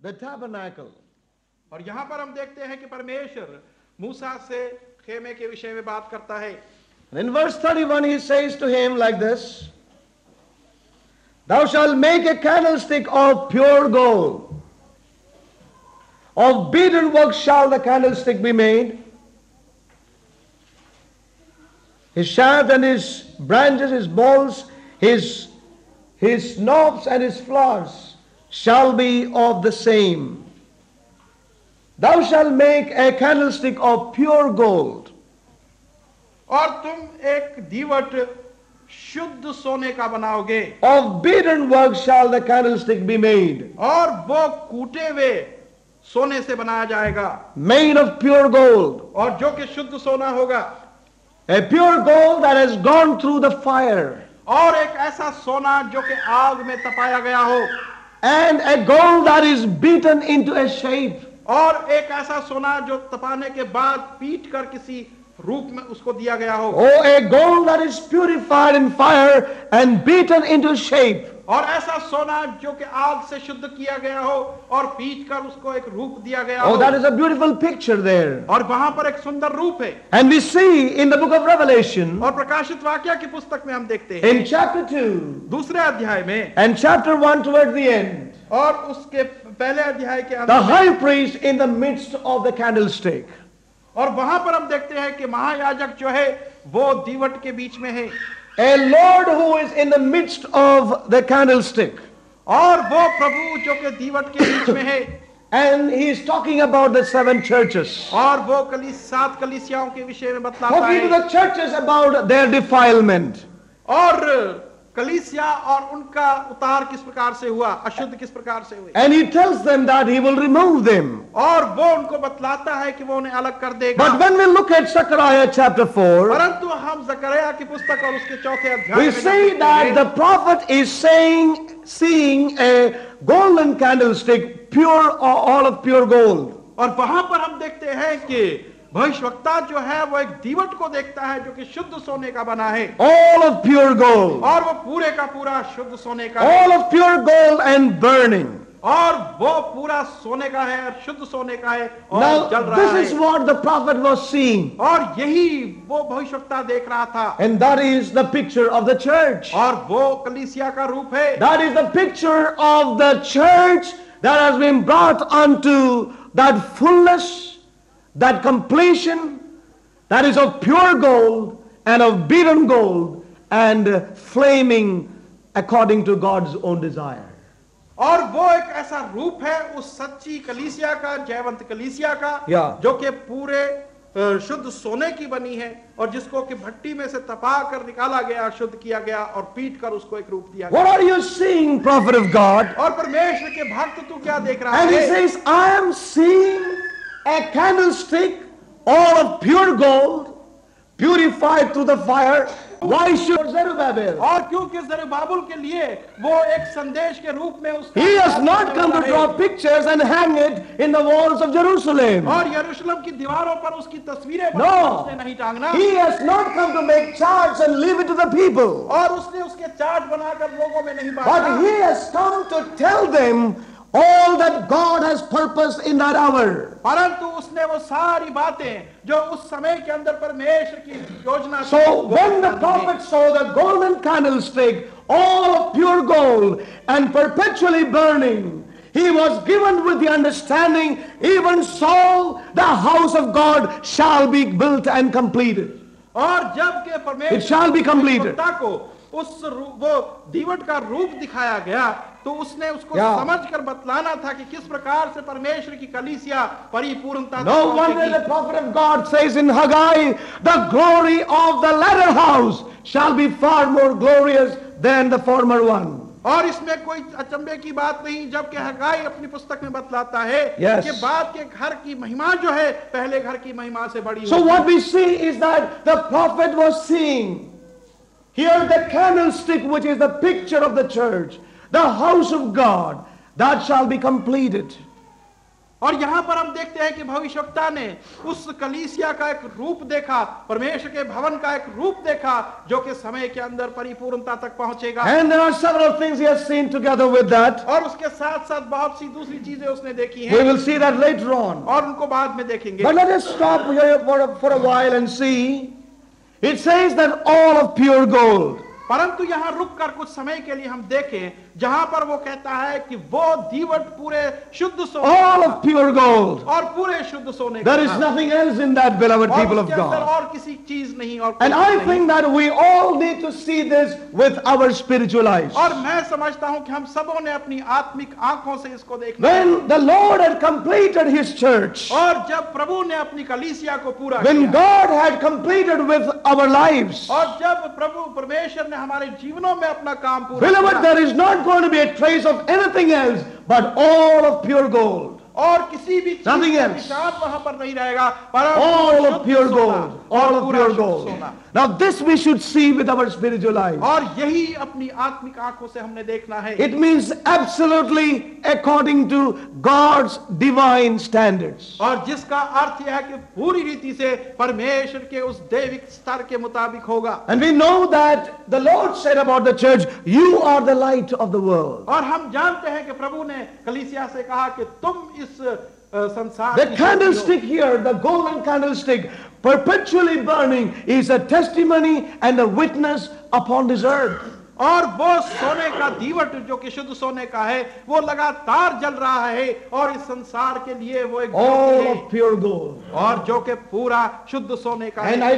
the tabernacle. और यहाँ पर हम देखते हैं कि परमेश्वर मूसा से खेमे के विषय में बात करता है। And in verse 31 he says to him like this, thou shalt make a candlestick of pure gold. Of beaten work shall the candlestick be made. His shaft and his branches, his balls, his knobs and his flowers shall be of the same. Thou shalt make a candlestick of pure gold. और तुम एक दीवट शुद्ध सोने का बनाओगे। Of beaten work shall the candlestick be made. और वो कूटे हुए सोने से बनाया जाएगा। Made of pure gold. और जो कि शुद्ध सोना होगा। A pure gold that has gone through the fire. और एक ऐसा सोना जो कि आग में तपाया गया हो। And a gold that is beaten into a shape. और एक ऐसा सोना जो तपाने के बाद पीट कर किसी रूप में उसको दिया गया हो। Oh, a gold that is purified in fire and beaten into shape. और ऐसा सोना जो कि आग से शुद्ध किया गया हो और पीट कर उसको एक रूप दिया गया हो। Oh, that is a beautiful picture there. और वहां पर एक सुंदर रूप है। And we see in the book of Revelation, और प्रकाशित वाक्य की पुस्तक में हम देखते हैं in chapter 2 दूसरे अध्याय में and chapter 1 towards the end, और उसके पहले अध्याय के अंत the में, high priest in the midst of the candlestick. और वहां पर हम देखते हैं कि महायाजक जो है वो दीवट के बीच में है। A Lord who is in the midst of the candlestick. और वो प्रभु जो कि दीवट के बीच में है। And he is talking about the 7 churches. और वो 7 कलीसियाओं के विषय में बतलाता Talking to है। the churches about their defilement. और कलीसिया और उनका उतार किस प्रकार से हुआ, अशुद्ध किस प्रकार से हुए। And he tells them that he will remove them. और वो उनको बतलाता है कि वो उन्हें अलग कर देगा। But when we look at Zechariah chapter 4, परंतु हम जकरिया की पुस्तक और उसके चौथे अध्याय we में see देखते that हैं the prophet is seeing a golden candlestick, pure, all of pure gold. और वहां पर हम देखते हैं कि भविष्यवक्ता जो है वो एक दीवट को देखता है जो कि शुद्ध सोने का बना है। All of pure gold. और वो पूरे का पूरा शुद्ध सोने का है। All of pure gold and burning. और वो पूरा सोने का है और शुद्ध सोने का है और Now, जल रहा this is है। what the prophet was seeing. और यही वो भविष्यवक्ता देख रहा था। And that is the picture of the church. और वो कलीसिया का रूप है। That is the picture of the church that has been brought unto that fullness, that completion, that is of pure gold and of beaten gold and flaming according to God's own desire. और वो एक ऐसा रूप है उस सच्ची कलीसिया का, जयवंत कलीसिया का, Yeah. जो कि पूरे शुद्ध सोने की बनी है और जिसको कि भट्टी में से तपा कर निकाला गया, शुद्ध किया गया और पीट कर उसको एक रूप दिया What गया। are you seeing, prophet of God? और परमेश्वर के भक्त तू क्या देख रहा And he है? says, I am seeing a candlestick all of pure gold, purified through the fire. Why should Zerubbabel? और क्योंकि ज़रुब्बाबेल के लिए वो एक संदेश के रूप में उसका He has not come to draw pictures and hang it in the walls of Jerusalem. और यरूशलेम की दीवारों पर उसकी तस्वीरें No. बनाकर उसने नहीं टांगना। He has not come to make charts and leave it to the people. और उसने उसके चार्ट बनाकर लोगों में नहीं But बांटा। he has come to tell them all that God has purposed in that hour. परंतु उसने वो सारी बातें जो उस समय के अंदर परमेश्वर की योजना थी, So वो when the बता दी। prophet saw the golden candlestick, all of pure gold and perpetually burning, he was given with the understanding, even so the house of God shall be built and completed. और जब के परमेश्वर It shall be completed. को उस वो दीवट का रूप दिखाया गया तो उसने उसको Yeah. समझकर बतलाना था कि किस प्रकार से परमेश्वर की कलीसिया परिपूर्णता No तक wonder पहुंचेगी। the prophet of God says in Haggai, the glory of the latter house shall be far more glorious than the former one. और इसमें कोई अचंभे की बात नहीं जबकि हगाई अपनी पुस्तक में बतलाता है Yes. कि बाद के घर की महिमा जो है पहले घर की महिमा से बड़ी So होगी। what we see is that the prophet was seeing here the candlestick, which is the picture of the church, the house of God, that shall be completed. और यहाँ पर हम देखते हैं कि भविष्यवक्ता ने उस कलीसिया का एक रूप देखा, परमेश्वर के भवन का एक रूप देखा जो कि समय के अंदर परिपूर्णता तक पहुंचेगा। And there are several things he has seen together with that. और उसके साथ साथ बहुत सी दूसरी चीजें उसने देखी We हैं will see that later on. और उनको बाद में देखेंगे। But let us stop here for a while and see. It says that all of pure gold. परंतु यहाँ रुक कर कुछ समय के लिए हम देखें जहां पर वो कहता है कि वो दीवट पूरे शुद्ध सोने All of pure gold. और पूरे शुद्ध सोने There is nothing else in that, beloved और people of उसके अंदर God. और किसी चीज नहीं और And कुछ I नहीं। think that we all need to see this with our spiritual eyes. और मैं समझता हूं कि हम सबों ने अपनी आत्मिक आंखों से इसको देखना है। When the Lord had completed his church, और जब प्रभु ने अपनी कलीसिया को पूरा when किया God had completed with our lives, और जब प्रभु परमेश्वर ने हमारे जीवनों में अपना काम पूरा beloved, किया there is not going to be a trace of anything else but all of pure gold. और किसी भी चीज Nothing का else. निशान वहां पर नहीं रहेगा पर All of शुद्ध pure सोना gold. All और of पूरा pure शुद्ध gold. सोना। Now this we should see with our spiritual eyes. और यही अपनी आत्मिक आंखों से हमने देखना है। It means absolutely according to God's divine standards. और जिसका अर्थ यह है कि पूरी रीति से परमेश्वर के उस दैविक स्तर के मुताबिक होगा। And we know that the Lord said about the church, you are the light of the world. और हम जानते हैं कि प्रभु ने कलीसिया से कहा कि तुम इस संसार The की ज्योति हो। candlestick here, the golden candlestick, perpetually burning, is a testimony and a witness upon this earth. और वो सोने का दीवट जो कि शुद्ध सोने का है वो लगातार जल रहा है और इस संसार के लिए वो एक All Jyoti of pure gold. है और जो कि पूरा शुद्ध सोने का And है।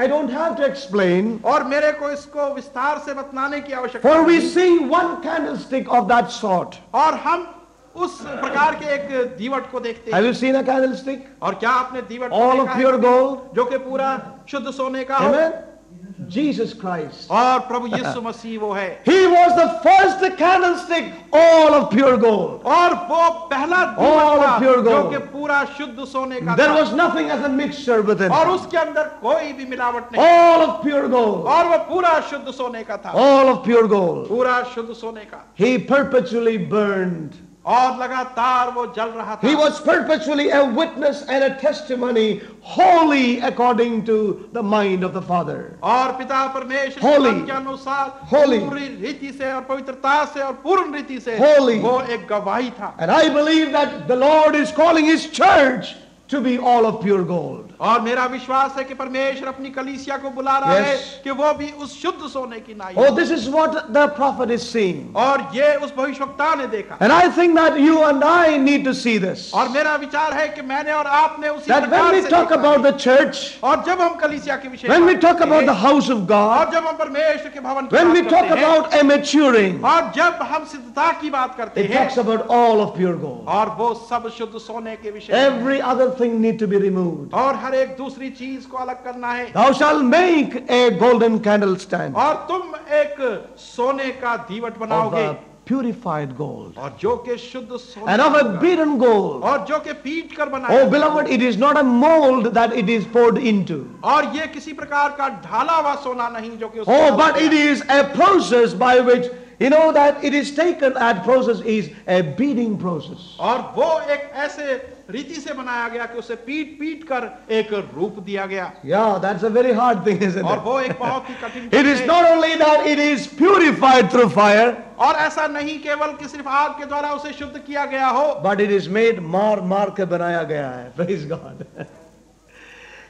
I don't have to explain. और मेरे को इसको विस्तार से बतलाने की आवश्यकता For we नहीं। see one candlestick of that sort. और हम उस प्रकार के एक दीवट को देखते Have हैं। you seen a candlestick? और क्या आपने दीवट को All देखा of है pure gold. जो कि पूरा शुद्ध सोने का हो? Amen. Jesus Christ. और प्रभु यीशु मसीह वो है He was the first candlestick, all of pure gold. और वो पहला All दीवट of pure था जो gold. कि पूरा शुद्ध सोने का There था was nothing as a mixture within. और उसके अंदर कोई भी मिलावट नहीं All of pure gold. और वो पूरा शुद्ध सोने का था All of pure gold. पूरा शुद्ध सोने का He perpetually burned. और लगातार वो जल रहा था He was perpetually a witness and a testimony, wholly according to the mind of the Father. और पिता परमेश्वर Holy. के मन के अनुसार Holy. पूरी रीति से और पवित्रता से और पूर्ण रीति से Holy. वो एक गवाही था And I believe that the Lord is calling His church to be all of pure gold. और मेरा विश्वास है कि परमेश्वर अपनी कलीसिया को बुला रहा Yes. है कि वो भी उस शुद्ध सोने की नाई Oh, हो। this is what the prophet is seeing. और ये उस भविष्यवक्ता ने देखा And I think that you and I need to see this. और मेरा विचार है कि मैंने और आपने उसी That when प्रकार we से talk देखा about है। the church, और जब हम कलीसिया के विषय when में we बात talk करते about the हैं, house of God, और जब हम परमेश्वर के भवन की when we बात talk करते हैं, about a maturing, और जब हम सिद्धता की बात करते it हैं talks about all of pure gold. और वो सब शुद्ध सोने के विषय में। Every other thing need to be removed. और हर एक दूसरी चीज को अलग करना है Thou shalt make a golden candlestand और तुम एक सोने का दीवट of बनाओगे the purified gold और जो कि शुद्ध सोने and of a होगा, beaten gold. और जो कि पीट कर Oh, बनाया beloved, it is not a mold that it is poured into. और ये किसी प्रकार का ढाला हुआ सोना नहीं जो कि उसमें Oh, डाला but गया। it is a process by which, you know, that it is taken, that process is a beating process. और वो एक ऐसे रीति से बनाया गया कि उसे पीट पीट कर एक रूप दिया गया Yeah, that's a very hard thing, isn't और it? वो एक बहुत ही कठिन It चीज is है। not only that it is purified through fire, और ऐसा नहीं केवल कि सिर्फ आग के द्वारा उसे शुद्ध किया गया हो but it is made मार के बनाया गया है. Praise God.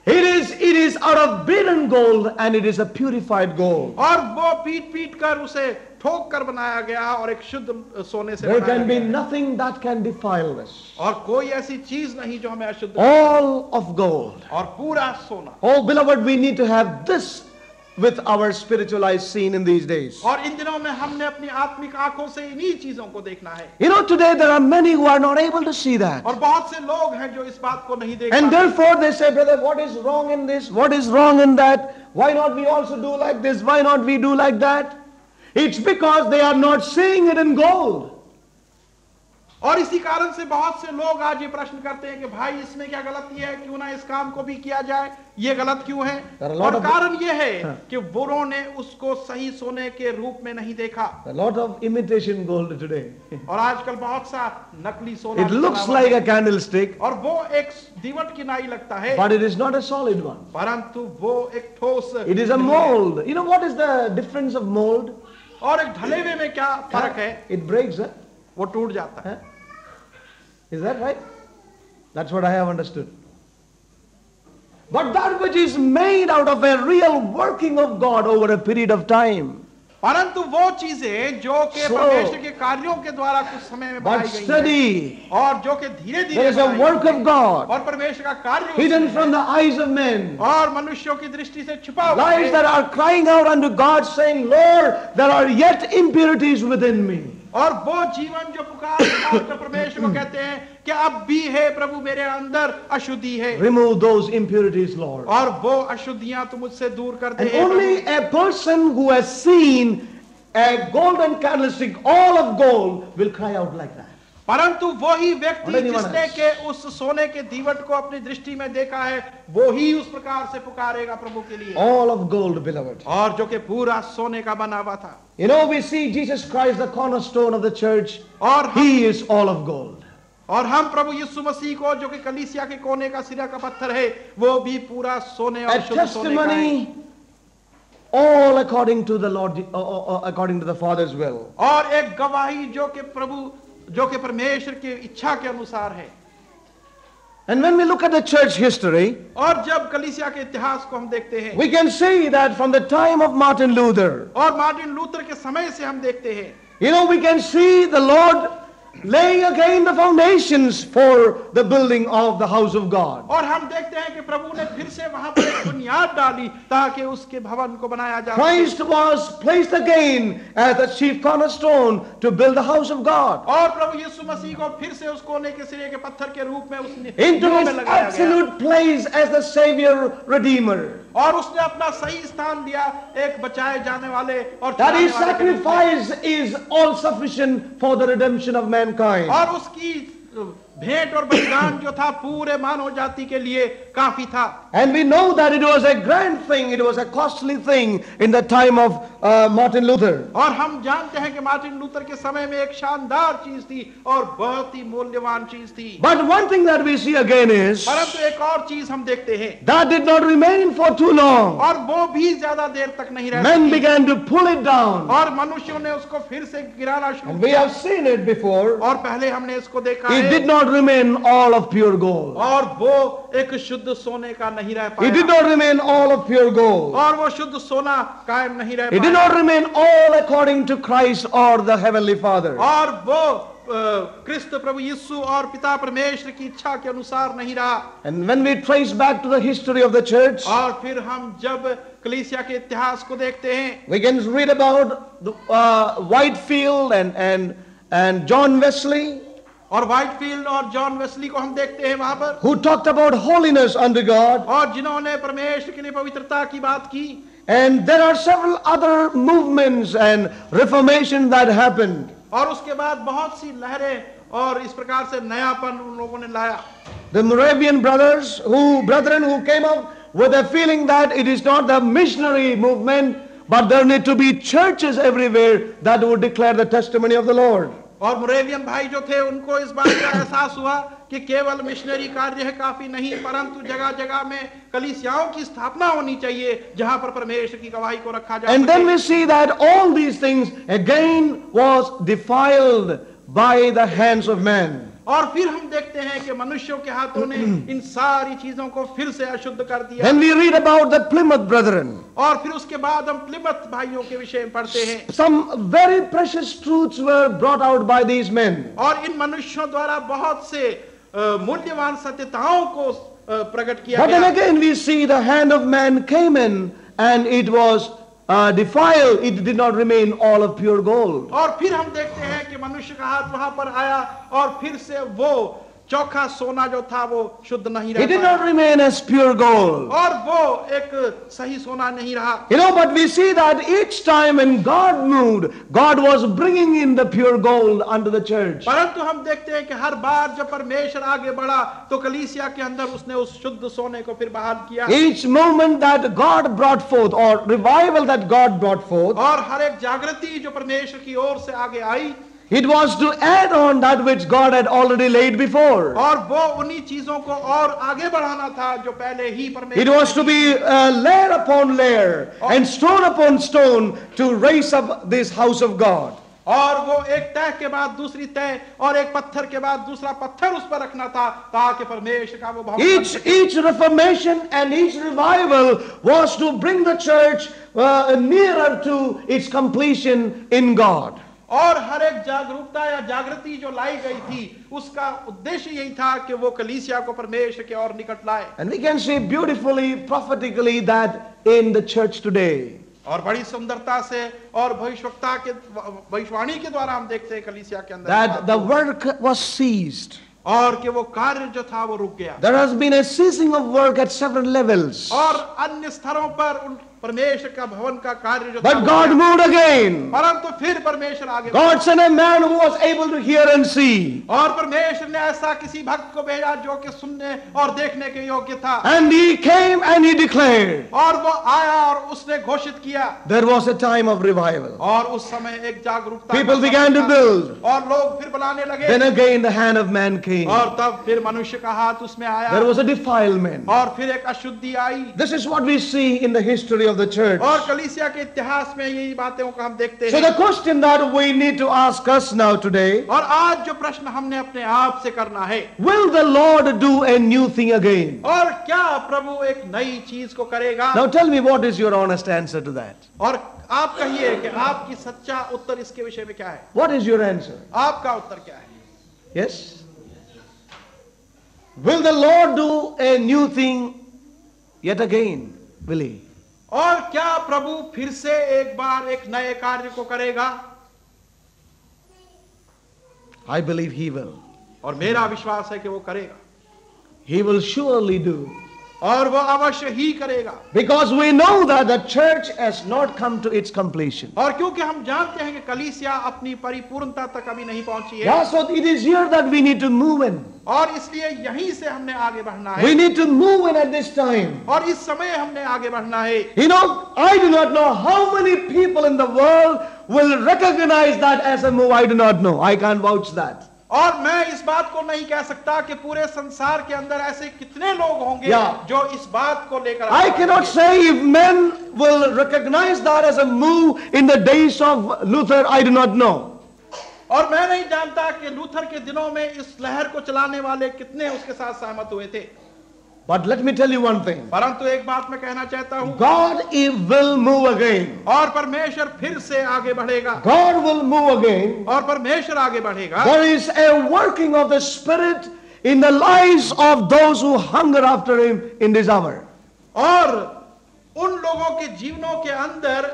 It is out of beaten gold and it is a purified gold. और वो पीट पीट कर उसे ठोक कर बनाया गया और एक शुद्ध सोने से There बनाया can be गया nothing that can defile this. और कोई ऐसी चीज नहीं जो हमें अशुद्ध All of gold. और पूरा सोना Oh, beloved, we need to have this with our spiritual eyes seen in these days. और इन दिनों में हमने अपनी आत्मिक आंखों से इन्हीं चीजों को देखना है You know, today there are many who are not able to see that. और बहुत से लोग हैं जो इस बात को नहीं देख And पाते therefore they say, brother, what is wrong in this? What is wrong in that? Why not we also do like this? Why not we do like that? It's because they are not seeing it in gold. और इसी कारण से बहुत से लोग आज ये प्रश्न करते हैं कि भाई इसमें क्या गलती है, क्यों ना इस काम को भी किया जाए, ये गलत क्यों है? और कारण ये है कि बुरों ने उसको सही सोने के रूप में नहीं देखा। A lot of imitation gold today. और आजकल बहुत सा नकली सोना It looks like a candlestick, और वो एक दीवट की नाई लगता है, but it is not a solid one. परंतु वो एक ठोस, It is a mold. You know what is the difference of mold? और एक ढलेवे में क्या फर्क है? It breaks, huh? वो टूट जाता है। Is that right? That's what I have understood. But that which is made out of a real working of God over a period of time. परंतु वो चीजें जो कि परमेश्वर के कार्यों के द्वारा कुछ समय में बनाई But गई steady. हैं, और जो कि धीरे There धीरे is a work of God और परमेश्वर का कार्य hidden उसमें from the eyes of men. है, और मनुष्यों की दृष्टि से छुपा हुआ Lives है, that are crying out unto God saying, Lord, there are yet impurities within me. और वो जीवन जो पुकार परमेश्वर को कहते हैं कि अब भी है प्रभु मेरे अंदर अशुद्धि है, Remove those impurities, Lord. और वो अशुद्धियां तुम मुझसे दूर कर And they. only a person who has seen a golden candlestick, all of gold, will cry out like that. परंतु वो ही व्यक्ति Not anyone जिसने else. के उस सोने के दीवट को अपनी दृष्टि में देखा है, वो ही उस प्रकार से पुकारेगा प्रभु के लिए, All of gold, beloved. और जो कि पूरा सोने का बना हुआ था। You know, we see Jesus Christ, the cornerstone of the church. और हम He is all of gold. प्रभु यीशु मसीह को जो कि कलीसिया के कोने का सिरा का पत्थर है, वो भी पूरा सोने और A शुद्ध सोने का है, testimony, all according to the Lord, according to the Father's will. और एक गवाही जो कि प्रभु जो कि परमेश्वर की इच्छा के अनुसार है। And when we look at the church history, और जब कलीसिया के इतिहास को हम देखते हैं, we can see that from the time of Martin Luther, और मार्टिन लूथर के समय से हम देखते हैं, you know, we can see the Lord laying again the foundations for the building of the house of God. और हम देखते हैं कि प्रभु ने फिर से वहां पर एक बुनियाद डाली ताकि उसके भवन को बनाया जा सके। Christ was placed again as the chief cornerstone to build the house of God. और प्रभु यीशु मसीह को फिर से उस कोने के सिरे के पत्थर के रूप में उसने Into में his लगाया गया, absolute place as the Savior Redeemer. और उसने अपना सही स्थान दिया एक बचाए जाने वाले और That his छुड़ाने वाले के रूप में। sacrifice is all sufficient for the redemption of mankind. और उसकी भेंट और बलिदान जो था पूरे मानव जाति के लिए काफी था। And we know that it was a grand thing, it was a costly thing in the time of Martin Luther. और हम जानते हैं कि मार्टिन लूथर के समय में एक शानदार चीज थी और बहुत ही मूल्यवान चीज थी। But one thing that we see again is परंतु एक और चीज हम देखते हैं, that did not remain for too long. और वो भी ज्यादा देर तक नहीं रह Men सकी, began to pull it down. और मनुष्यों ने उसको फिर से गिराना शुरू And we किया। have seen it before. और पहले हमने इसको देखा It है, did not remain all of pure gold. और वो एक शुद्ध सोने का नहीं रह It did पाया, not remain all of pure gold. और वो शुद्ध सोना कायम नहीं रह It did पाया, not remain all according to Christ or the Heavenly Father. और वो क्रिस्त प्रभु यीशु और पिता परमेश्वर की इच्छा के अनुसार नहीं रहा। And when we trace back to the history of the church, और फिर हम जब कलीसिया के इतिहास को देखते हैं, we can read about the, Whitefield and John Wesley, और व्हाइटफील्ड और जॉन वेस्ली को हम देखते हैं वहां पर, who talked about holiness unto God. और जिन्होंने परमेश्वर के लिए पवित्रता की बात की। And there are several other movements and reformation that happened. और उसके बाद बहुत सी लहरें और इस प्रकार से नयापन उन लोगों ने लाया। The Moravian brethren who came up with a feeling that it is not the missionary movement, but there need to be churches everywhere that would declare the testimony of the Lord. और मोरेवियन भाई जो थे उनको इस बात का एहसास हुआ कि केवल मिशनरी कार्य है काफी नहीं, परंतु जगह जगह में कलीसियाओं की स्थापना होनी चाहिए जहां पर परमेश्वर की गवाही को रखा जा And then सके। we see that all these things again was defiled by the hands of man. और फिर हम देखते हैं कि मनुष्यों के हाथों ने इन सारी चीजों को फिर से अशुद्ध कर दिया। Then we read about the Plymouth brethren. और फिर उसके बाद हम प्लिमथ भाइयों के विषय में पढ़ते हैं, Some very precious truths were brought out by these men. और इन मनुष्यों द्वारा बहुत से मूल्यवान सत्यताओं को प्रकट किया But then गया। again we see the hand of man came in and it was defiled. It did not remain all of pure gold. और फिर हम देखते हैं कि मनुष्य का हाथ वहां पर आया और फिर से वो चौखा सोना जो था वो शुद्ध नहीं It did रहा not remain as pure gold. और वो एक सही सोना नहीं रहा। But we see that each time when God moved, God was bringing in the pure gold unto the church. परंतु हम देखते हैं कि हर बार जब परमेश्वर आगे बढ़ा तो कलीसिया के अंदर उसने उस शुद्ध सोने को फिर बहाल किया। Each moment that God brought forth, or revival that God brought forth, और हर एक जागृति जो परमेश्वर की ओर से आगे आई, it was to add on that which God had already laid before. और वो उन्हीं चीजों को और आगे बढ़ाना था जो पहले ही परमेश्वर It was to be layer upon layer and stone upon stone to raise up this house of God. और वो एक तह के बाद दूसरी तह और एक पत्थर के बाद दूसरा पत्थर उस पर रखना था ताकि परमेश्वर का वो भवन बन सके। Each reformation and each revival was to bring the church nearer to its completion in God. और हर एक जागरूकता या जागृति जो लाई गई थी उसका उद्देश्य यही था कि वो कलीसिया को परमेश्वर के और निकट लाए। And we can see beautifully, prophetically that in the church today. और बड़ी सुंदरता से और भविष्यवाणी के द्वारा हम देखते हैं कलीसिया के अंदर That the work was ceased. और कि वो कार्य जो था वो रुक गया। There has been a ceasing of work at several levels. और अन्य स्तरों पर उन परमेश्वर का भवन का कार्य जो But God moved again. परंतु फिर परमेश्वर आगे God sent a man who was able to hear and see. और परमेश्वर ने ऐसा किसी भक्त को भेजा जो कि सुनने और देखने के योग्य था। And he came and he declared. और वो आया और उसने घोषित किया। There was a time of revival. और उस समय एक जागरूकता People began to build. और लोग फिर बनाने लगे। Then again the hand of man came. और तब फिर मनुष्य का हाथ उसमें आया। There was a defilement. और फिर एक अशुद्धि आई। This is what we see in the history of the church. और कलीसिया के इतिहास में यही बातों को हम देखते So हैं। the question that we need to ask us now today, और आज जो प्रश्न हमने अपने आप से करना है, will the Lord do a new thing again? और क्या प्रभु एक नई चीज को करेगा? Now tell me, what is your honest answer to that? और आप कहिए कि आपकी सच्चा उत्तर इसके विषय में क्या है? What is your answer? आपका उत्तर क्या है? Yes? Will the Lord do a new thing yet again? Will he? और क्या प्रभु फिर से एक बार एक नए कार्य को करेगा? I believe he will. और मेरा विश्वास है कि वो करेगा। He will surely do. और वो अवश्य ही करेगा। Because we know that the church has not come to its completion. और क्योंकि हम जानते हैं कि कलीसिया अपनी परिपूर्णता तक अभी नहीं पहुंची है। Yeah, so it is here that we need to move in. और इसलिए यहीं से हमने आगे बढ़ना है। We need to move in at this time. और इस समय हमने आगे बढ़ना है। I do not know how many people in the world will recognize that as a move. I do not know. I can't vouch that. और मैं इस बात को नहीं कह सकता कि पूरे संसार के अंदर ऐसे कितने लोग होंगे जो इस बात को लेकर I cannot say if men will recognize that as a move in the days of Luther. I do not know. और मैं नहीं जानता कि लूथर के दिनों में इस लहर को चलाने वाले कितने उसके साथ सहमत हुए थे। But let me tell you one thing. परंतु एक बात मैं कहना चाहता हूँ, God will move again. और परमेश्वर फिर से आगे बढ़ेगा। God will move again. और परमेश्वर आगे बढ़ेगा। There is a working of the Spirit in the lives of those who hunger after Him in this hour. और उन लोगों के जीवनों के अंदर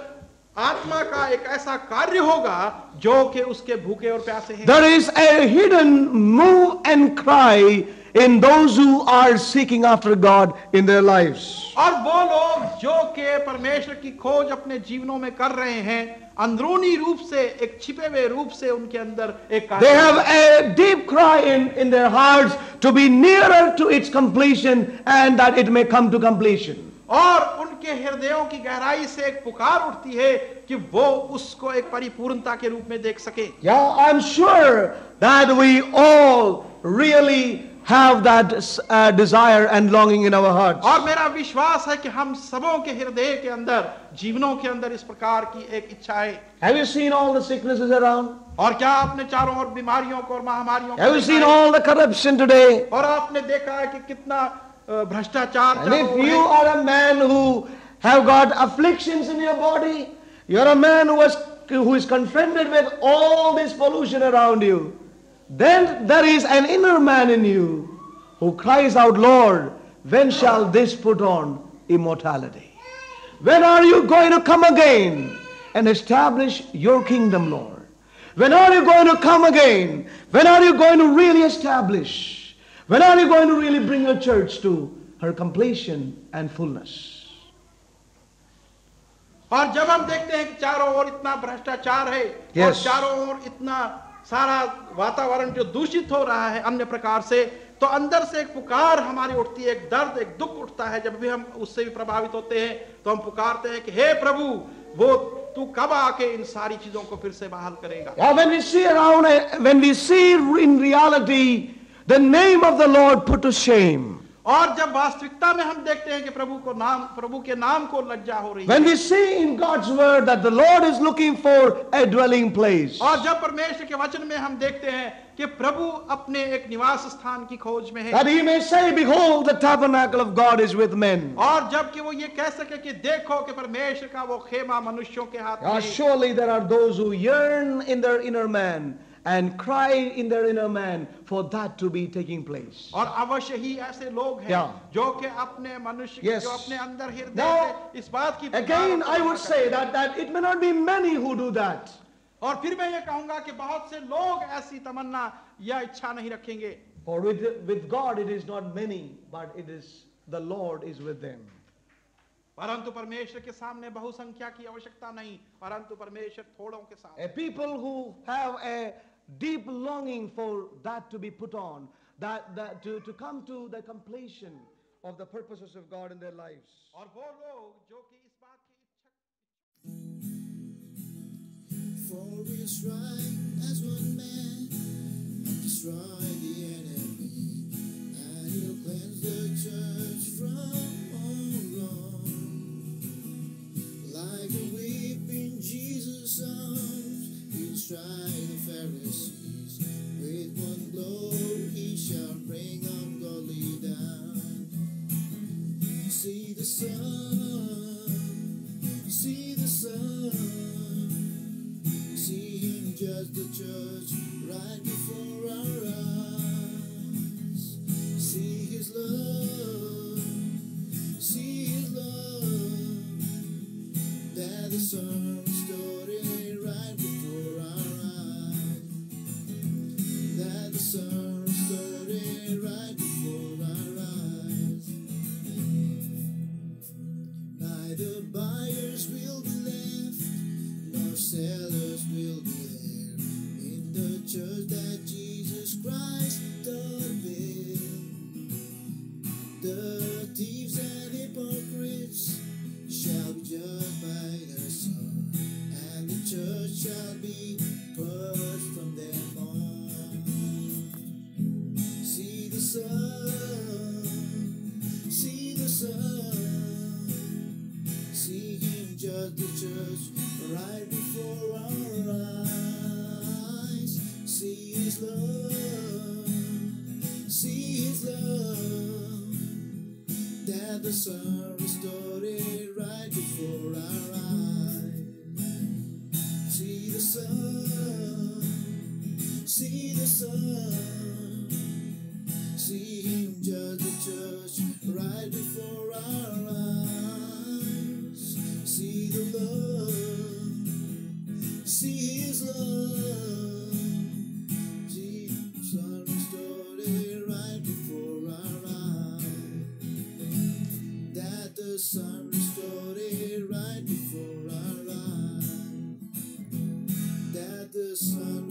आत्मा का एक ऐसा कार्य होगा जो कि उसके भूखे और प्यासे हैं। There is a hidden move and cry in those who are seeking after God in their lives. और वो लोग जो कि परमेश्वर की खोज अपने जीवनों में कर रहे हैं, अंदरूनी रूप से एक छिपे हुए रूप से उनके अंदर एक कार्य। They have a deep cry in their hearts to be nearer to its completion and that it may come to completion. और उनके हृदयों की गहराई से एक पुकार उठती है कि वो उसको एक परिपूर्णता के रूप में देख सके। Yeah, I'm sure that we all really have that desire and longing in our hearts. और मेरा विश्वास है कि हम सबों के हृदय के अंदर, जीवनों के अंदर इस प्रकार की एक इच्छा है। Have you seen all the sicknesses around? और क्या आपने चारों ओर बीमारियों को और महामारियों को Have you देखा seen है? all the corruption today? और आपने देखा है कि कितना भ्रष्टाचार And चारों if ओर you है। are a man who have got afflictions in your body, you're a man who is confronted with all this pollution around you, then there is an inner man in you who cries out, Lord, when shall this put on immortality? When are you going to come again and establish your kingdom, Lord? When are you going to come again? When are you going to really establish? When are you going to really bring your church to her completion and fullness? और जब हम देखते हैं कि चारों ओर इतना भ्रष्टाचार है और Yes. चारों ओर इतना सारा वातावरण जो दूषित हो रहा है अन्य प्रकार से, तो अंदर से एक पुकार हमारी उठती है, एक दर्द, एक दुख उठता है। जब भी हम उससे भी प्रभावित होते हैं तो हम पुकारते हैं कि हे प्रभु, वो तू कब आके इन सारी चीजों को फिर से बहाल करेगा। Yeah, when we see around, when we see in reality the name of the Lord put to shame, और जब वास्तविकता में हम देखते हैं कि प्रभु के नाम को लज्जा हो रही when है, we see in God's word that the Lord is looking for a dwelling place, और जब परमेश्वर के वचन में हम देखते हैं कि प्रभु अपने एक निवास स्थान की खोज में है, that he may say, behold, the tabernacle of God is with men. और जबकि वो ये कह सके कि देखो कि परमेश्वर का वो खेमा मनुष्यों के हाथ में है। Surely there are those who yearn in their inner man and cry in their inner man for that to be taking place. और अवश्य ही ऐसे लोग हैं Yeah. जो कि अपने मनुष्य Yes. जो अपने अंदर हृदय Now, से इस बात की Again, I would say that it may not be many who do that. और फिर मैं ये कहूंगा कि बहुत से लोग ऐसी तमन्ना या इच्छा नहीं रखेंगे। For with God it is not many, but it is the Lord is with them. परंतु परमेश्वर के सामने बहुसंख्या की आवश्यकता नहीं, परंतु परमेश्वर थोड़ों के सामने। A people who have a deep longing for that to be put on, that to come to the completion of the purposes of God in their lives. और वो लोग जो कि इस बात की For we strive as one man and destroy the enemy, and he'll cleanse the church from all wrong. Like a weeping Jesus' arms, he'll strike the Pharisees. With one blow he shall bring ungodly down. See the sun, see the sun. See him judge the church right before our eyes. See his love, see his love. That the sun restored it right before our eyes. That the sun restored it right before our eyes. Neither buyers will be left, nor sellers will be there in the church that Jesus Christ doth build. The thieves and hypocrites shall be judged by the sun, and the church shall be purged from them all. See the sun, see the sun. See him judge the church right before our eyes. See his love, see his love. That the sun restored it right before our eyes. See the sun, see the sun. See him judge the church right before our eyes. See the love, see his love. See the sun restored it right before our eyes. That the sun restored it right before our eyes. That the sun